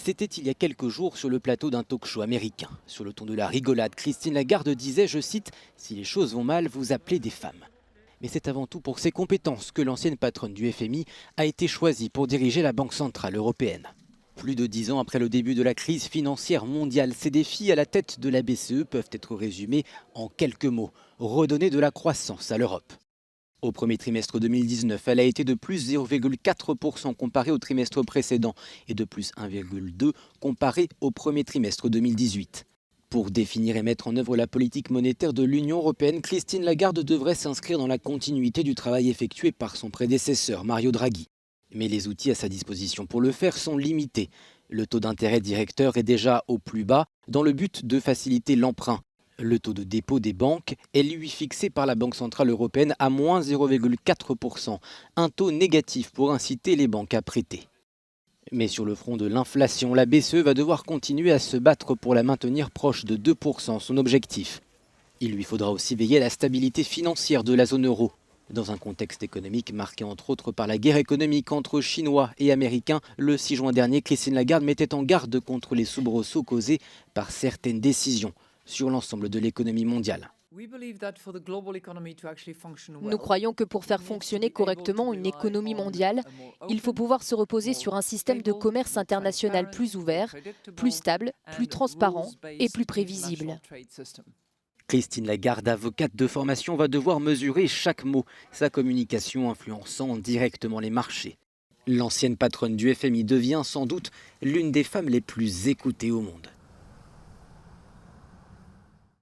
C'était il y a quelques jours sur le plateau d'un talk-show américain. Sur le ton de la rigolade, Christine Lagarde disait, je cite, si les choses vont mal, vous appelez des femmes. Mais c'est avant tout pour ses compétences que l'ancienne patronne du FMI a été choisie pour diriger la Banque centrale européenne. Plus de 10 ans après le début de la crise financière mondiale, ces défis à la tête de la BCE peuvent être résumés en quelques mots. Redonner de la croissance à l'Europe. Au premier trimestre 2019, elle a été de plus 0,4% comparée au trimestre précédent et de plus 1,2% comparée au premier trimestre 2018. Pour définir et mettre en œuvre la politique monétaire de l'Union européenne, Christine Lagarde devrait s'inscrire dans la continuité du travail effectué par son prédécesseur Mario Draghi. Mais les outils à sa disposition pour le faire sont limités. Le taux d'intérêt directeur est déjà au plus bas dans le but de faciliter l'emprunt. Le taux de dépôt des banques est lui fixé par la Banque centrale européenne à moins 0,4%, un taux négatif pour inciter les banques à prêter. Mais sur le front de l'inflation, la BCE va devoir continuer à se battre pour la maintenir proche de 2%, son objectif. Il lui faudra aussi veiller à la stabilité financière de la zone euro. Dans un contexte économique marqué entre autres par la guerre économique entre Chinois et Américains, le 6 juin dernier, Christine Lagarde mettait en garde contre les soubresauts causés par certaines décisions sur l'ensemble de l'économie mondiale. Nous croyons que pour faire fonctionner correctement une économie mondiale, il faut pouvoir se reposer sur un système de commerce international plus ouvert, plus stable, plus transparent et plus prévisible. Christine Lagarde, avocate de formation, va devoir mesurer chaque mot, sa communication influençant directement les marchés. L'ancienne patronne du FMI devient sans doute l'une des femmes les plus écoutées au monde.